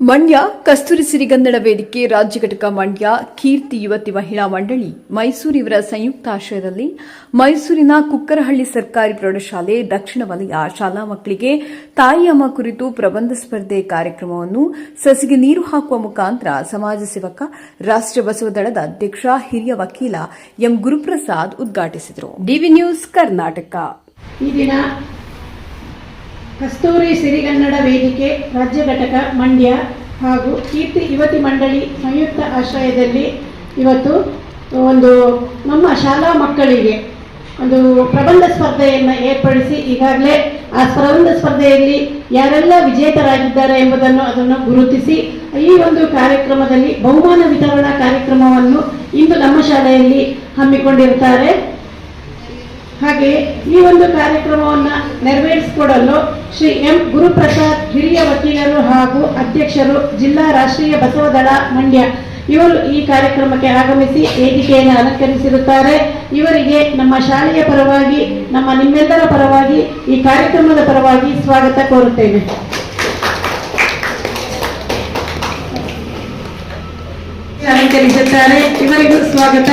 ಮಂಡ್ಯ ಕಸ್ತೂರಿ ಸಿರಿಗನ್ನಡ ವೇದಿಕೆ ರಾಜ್ಯ ಘಟಕ ಮಂಡ್ಯ ಕೀರ್ತಿ ಯುವತಿ ಮಹಿಳಾ ಮಂಡಳಿ ಮೈಸೂರು ಇವರ ಸಂಯುಕ್ತಾಶ್ರಯದಲ್ಲಿ ಮೈಸೂರಿನ ಕುಕ್ಕರಹಳ್ಳಿ ಸರ್ಕಾರಿ ಪ್ರೌಢಶಾಲೆ ದಕ್ಷಿಣ ವಲಯ ಶಾಲಾ ಮಕ್ಕಳಿಗೆ ತಾಯಿ ಅಮ್ಮ ಕುರಿತು ಪ್ರಬಂಧ ಸ್ಪರ್ಧೆ ಕಾರ್ಯಕ್ರಮವನ್ನು ಸಸಿಗೆ ನೀರು ಹಾಕುವ ಮುಖಾಂತರ ಸಮಾಜ ಸೇವಕ ರಾಷ್ಟ್ರ ಬಸವ ದಳದ ಅಧ್ಯಕ್ಷ ಹಿರಿಯ ವಕೀಲ ಎಂ ಗುರುಪ್ರಸಾದ್ ಉದ್ಘಾಟಿಸಿದರು. DV news Karnataka. ಈ ದಿನ ಕಸ್ತೂರಿ ಸಿರಿಗನ್ನಡ ವೇದಿಕೆ ರಾಜ್ಯ ಘಟಕ ಮಂಡ್ಯ ಹಾಗೂ ಕೀರ್ತಿ ಯುವತಿ ಮಂಡಳಿ ಸಂಯುಕ್ತ ಆಶ್ರಯದಲ್ಲಿ ಇವತ್ತು ಒಂದು ನಮ್ಮ ಶಾಲಾ ಮಕ್ಕಳಿಗೆ ಒಂದು ಪ್ರಬಂಧ ಸ್ಪರ್ಧೆಯನ್ನು ಏರ್ಪಡಿಸಿ ಈಗಾಗಲೇ ಆ ಪ್ರಬಂಧ ಸ್ಪರ್ಧೆಯಲ್ಲಿ ಯಾರೆಲ್ಲ ವಿಜೇತರಾಗಿದ್ದಾರೆ ಅದನ್ನು ಗುರುತಿಸಿ ಈ ಒಂದು ಕಾರ್ಯಕ್ರಮದಲ್ಲಿ ಬಹುಮಾನ ವಿತರಣಾ ಕಾರ್ಯಕ್ರಮವನ್ನು ಇಂದು ನಮ್ಮ ಶಾಲೆಯಲ್ಲಿ ಹಮ್ಮಿಕೊಂಡಿರುತ್ತಾರೆ. ಹಾಗೆ ಈ ಒಂದು ಕಾರ್ಯಕ್ರಮವನ್ನು ನೆರವೇರಿಸಿಕೊಡಲು ಶ್ರೀ ಎಂ ಗುರುಪ್ರಸಾದ್ ಹಿರಿಯ ವಕೀಲರು ಹಾಗೂ ಅಧ್ಯಕ್ಷರು ಜಿಲ್ಲಾ ರಾಷ್ಟ್ರೀಯ ಬಸವ ದಳ ಮಂಡ್ಯ ಇವರು ಈ ಕಾರ್ಯಕ್ರಮಕ್ಕೆ ಆಗಮಿಸಿ ವೇದಿಕೆಯನ್ನು ಅಲಂಕರಿಸಿರುತ್ತಾರೆ. ಇವರಿಗೆ ನಮ್ಮ ಶಾಲೆಯ ಪರವಾಗಿ ನಿಮ್ಮೆಲ್ಲರ ಪರವಾಗಿ ಈ ಕಾರ್ಯಕ್ರಮದ ಪರವಾಗಿ ಸ್ವಾಗತ ಕೋರುತ್ತೇನೆ. ಅಲಂಕರಿಸುತ್ತಾರೆ. ಇವರಿಗೂ ಸ್ವಾಗತ.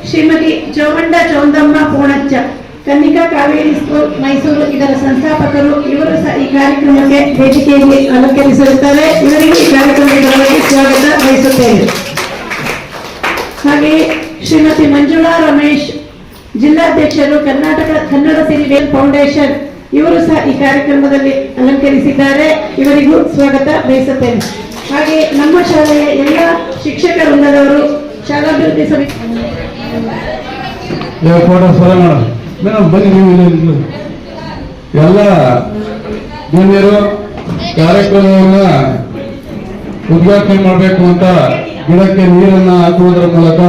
ಶ್ರೀಮತಿ ಚೌಮಂಡ ಚೌಂದಮ್ಮ ಪೂಣಚ್ಚ, ಕನ್ನಿಕಾ ಕಾವೇರಿ ಸ್ಕೂಲ್ ಮೈಸೂರು ಇದರ ಸಂಸ್ಥಾಪಕರು. ಇವರು ಸಹ ಈ ಕಾರ್ಯಕ್ರಮಕ್ಕೆ ವೇದಿಕೆಯಲ್ಲಿ ಅಲಂಕರಿಸಿರುತ್ತಾರೆ. ಇವರಿಗೂ ಈ ಕಾರ್ಯಕ್ರಮದ ಸ್ವಾಗತ ಬಯಸುತ್ತೇನೆ. ಹಾಗೆಯೇ ಶ್ರೀಮತಿ ಮಂಜುಳಾ ರಮೇಶ್, ಜಿಲ್ಲಾಧ್ಯಕ್ಷರು, ಕರ್ನಾಟಕ ಕನ್ನಡ ಸಿರಿವೇಲ್ ಫೌಂಡೇಶನ್, ಇವರು ಸಹ ಈ ಕಾರ್ಯಕ್ರಮದಲ್ಲಿ ಅಲಂಕರಿಸಿದ್ದಾರೆ. ಇವರಿಗೂ ಸ್ವಾಗತ ಬಯಸುತ್ತೇನೆ. ಹಾಗೆ ನಮ್ಮ ಶಾಲೆಯ ಎಲ್ಲ ಶಿಕ್ಷಕ ವೃಂದದವರು, ಶಾಲಾಭಿವೃದ್ಧಿ ಸಮಿತಿ ಎಲ್ಲ ಗಣ್ಯರು ಕಾರ್ಯಕ್ರಮವನ್ನು ಉದ್ಘಾಟನೆ ಮಾಡಬೇಕು ಅಂತ ಗಿಡಕ್ಕೆ ನೀರನ್ನು ಹಾಕುವುದರ ಮೂಲಕ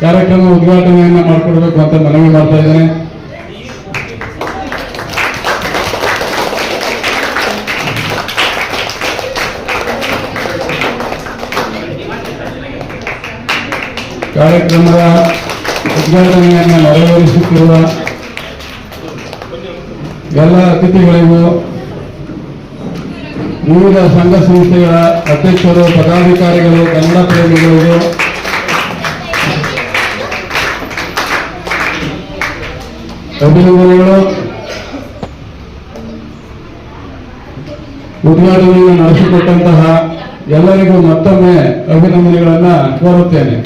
ಕಾರ್ಯಕ್ರಮ ಉದ್ಘಾಟನೆಯನ್ನು ಮಾಡಿಕೊಡ್ಬೇಕು ಅಂತ ಮನವಿ ಮಾಡ್ತಾ ಇದ್ದೇನೆ. ಕಾರ್ಯಕ್ರಮದ ಉದ್ಘಾಟನೆಯನ್ನು ನೆರವೇರಿಸುತ್ತಿರುವ ಎಲ್ಲ ಅತಿಥಿಗಳಿಗೂ, ವಿವಿಧ ಸಂಘ ಸಂಸ್ಥೆಗಳ ಅಧ್ಯಕ್ಷರು, ಪದಾಧಿಕಾರಿಗಳು, ಕನ್ನಡ ಪ್ರೇಮಿಗಳಿಗೂ ಅಭಿನಂದನೆಗಳು. ಉದ್ಘಾಟನೆಯನ್ನು ನಡೆಸಿಕೊಟ್ಟಂತಹ ಎಲ್ಲರಿಗೂ ಮತ್ತೊಮ್ಮೆ ಅಭಿನಂದನೆಗಳನ್ನು ಕೋರುತ್ತೇನೆ.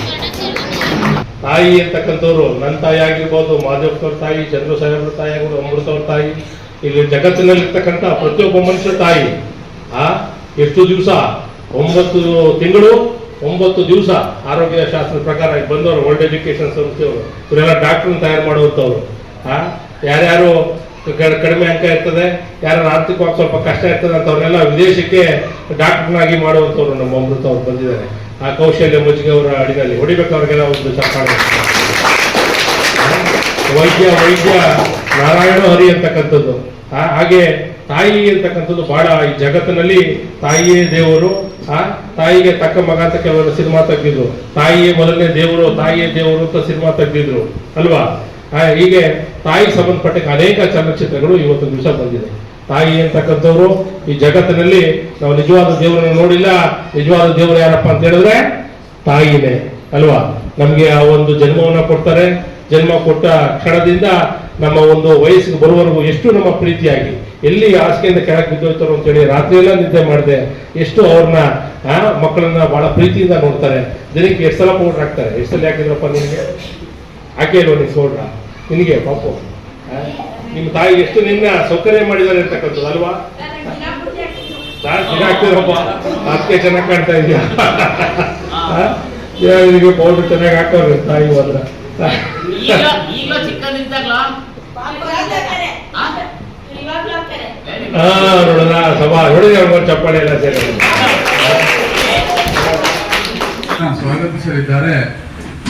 ತಾಯಿ ಅಂತಕ್ಕಂಥವ್ರು ನನ್ನ ತಾಯಿ ಆಗಿರ್ಬೋದು, ಮಾದೇವಪ್ಪವ್ರ ತಾಯಿ, ಚಂದ್ರ ಸಾಹೇಬ್ರ ತಾಯಿ ಆಗಿರ್ಬೋದು, ಅಮೃತವ್ರ ತಾಯಿ, ಇಲ್ಲಿ ಜಗತ್ತಿನಲ್ಲಿರ್ತಕ್ಕಂಥ ಪ್ರತಿಯೊಬ್ಬ ಮನುಷ್ಯರ ತಾಯಿ. ಎಷ್ಟು ದಿವಸ? 9 ತಿಂಗಳು 9 ದಿವಸ ಆರೋಗ್ಯ ಶಾಸ್ತ್ರದ ಪ್ರಕಾರ ಬಂದವರು, ವರ್ಲ್ಡ್ ಎಜುಕೇಶನ್ ಸಂಸ್ಥೆಯವರು, ಇವರೆಲ್ಲ ಡಾಕ್ಟರ್ನ ತಯಾರು ಮಾಡುವಂಥವ್ರು. ಯಾರ್ಯಾರು ಕಡಿಮೆ ಅಂಕ ಇರ್ತದೆ, ಯಾರು ಆರ್ಥಿಕವಾಗಿ ಸ್ವಲ್ಪ ಕಷ್ಟ ಇರ್ತದೆ ಅಂತವ್ರನ್ನೆಲ್ಲ ವಿದೇಶಕ್ಕೆ ಡಾಕ್ಟರ್ನಾಗಿ ಮಾಡುವಂಥವ್ರು ನಮ್ಮ ಅಮೃತ ಅವ್ರು ಬಂದಿದ್ದಾರೆ. ಆ ಕೌಶಲ್ಯ ಮಜ್ಜಿಗೆ ಅವರ ಅಡಿನಲ್ಲಿ ಹೊಡಿಬೇಕು. ಅವ್ರಿಗೆಲ್ಲ ಒಂದು ಚಪ್ಪಾಳೆ. ವೈದ್ಯ ನಾರಾಯಣ ಹರಿ ಅಂತಕ್ಕಂಥದ್ದು. ಹಾಗೆ ತಾಯಿ ಅಂತಕ್ಕಂಥದ್ದು ಬಹಳ ಈ ಜಗತ್ತಿನಲ್ಲಿ ತಾಯಿಯೇ ದೇವರು. ತಾಯಿಗೆ ತಕ್ಕ ಮಗ ಅಂತ ಕೆಲವರು ಸಿನಿಮಾ ತೆಗೆದಿದ್ರು. ತಾಯಿಯೇ ಮೊದಲನೇ ದೇವರು, ತಾಯಿಯೇ ದೇವರು ಅಂತ ಸಿನಿಮಾ ತೆಗೆದಿದ್ರು ಅಲ್ವಾ? ಹೀಗೆ ತಾಯಿಗೆ ಸಂಬಂಧಪಟ್ಟ ಅನೇಕ ಚಲನಚಿತ್ರಗಳು ಇವತ್ತು ದಿವಸ ಬಂದಿದೆ. ತಾಯಿ ಅಂತಕ್ಕಂಥವ್ರು ಈ ಜಗತ್ತಿನಲ್ಲಿ ನಾವು ನಿಜವಾದ ದೇವರನ್ನು ನೋಡಿಲ್ಲ. ನಿಜವಾದ ದೇವರು ಯಾರಪ್ಪ ಅಂತ ಹೇಳಿದ್ರೆ ತಾಯಿನೇ ಅಲ್ವಾ? ನಮ್ಗೆ ಆ ಒಂದು ಜನ್ಮವನ್ನ ಕೊಡ್ತಾರೆ. ಜನ್ಮ ಕೊಟ್ಟ ಕ್ಷಣದಿಂದ ನಮ್ಮ ಒಂದು ವಯಸ್ಸಿಗೆ ಬರುವವರೆಗೂ ಎಷ್ಟು ನಮ್ಮ ಪ್ರೀತಿಯಾಗಿ ಎಲ್ಲಿ ಹಾಸಿಗೆಯಿಂದ ಕೆಳಗೆ ಬಿದ್ದೋಯ್ತಾರೋ ಅಂತೇಳಿ ರಾತ್ರಿ ಎಲ್ಲ ನಿದ್ದೆ ಮಾಡಿದೆ. ಎಷ್ಟು ಅವ್ರನ್ನ ಮಕ್ಕಳನ್ನ ಬಹಳ ಪ್ರೀತಿಯಿಂದ ನೋಡ್ತಾರೆ. ದಿನಕ್ಕೆ 2 ಸಲ ಪೌಡ್ರ್ ಹಾಕ್ತಾರೆ. 2 ಸಲ ಹಾಕಿದ್ರಪ್ಪ ನಿನಗೆ? ಹಾಕೇ ಇಲ್ವ ನೀನು ಪೌಡ್ರ? ನಿನಗೆ ಪಾಪು ನಿಮ್ಮ ತಾಯಿ ಎಷ್ಟು ನಿನ್ನ ಸೌಕರ್ಯ ಮಾಡಿದ್ದಾರೆ ಅಂತಕ್ಕಂಥದ್ದು ಅಲ್ವಾ? ದಿನ ಹಾಕ್ತಿದ್ರಪ್ಪ, ಅದಕ್ಕೆ ಚೆನ್ನಾಗಿ ಕಾಣ್ತಾ ಇದೆಯಾ? ನಿನಗೆ ಪೌಡ್ರ್ ಚೆನ್ನಾಗಿ ಹಾಕೋರು ತಾಯಿ ಹೋದ್ರ. ನೋಡೋಣ ಸಭಾ ನೋಡಿದ್ರೆ ಅವ್ರ ಚಪ್ಪಾಳೆ ಎಲ್ಲ ಸೇರಿ ಸ್ವಾಗತಿಸಲಿದ್ದಾರೆ.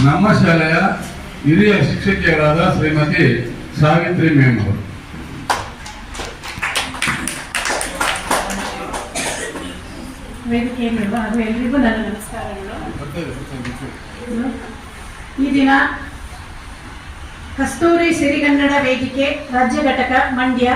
ನಮ್ಮ ಶಾಲೆಯ ಹಿರಿಯ ಶಿಕ್ಷಕಿಯರಾದ ಶ್ರೀಮತಿ ಸಾವಿತ್ರಿ ಮೇಮ್ ಅವರು. ಎಲ್ರಿಗೂ ನನ್ನ ನಮಸ್ಕಾರಗಳು. ಈ ದಿನ ಕಸ್ತೂರಿ ಸಿರಿಗನ್ನಡ ವೇದಿಕೆ ರಾಜ್ಯ ಘಟಕ ಮಂಡ್ಯ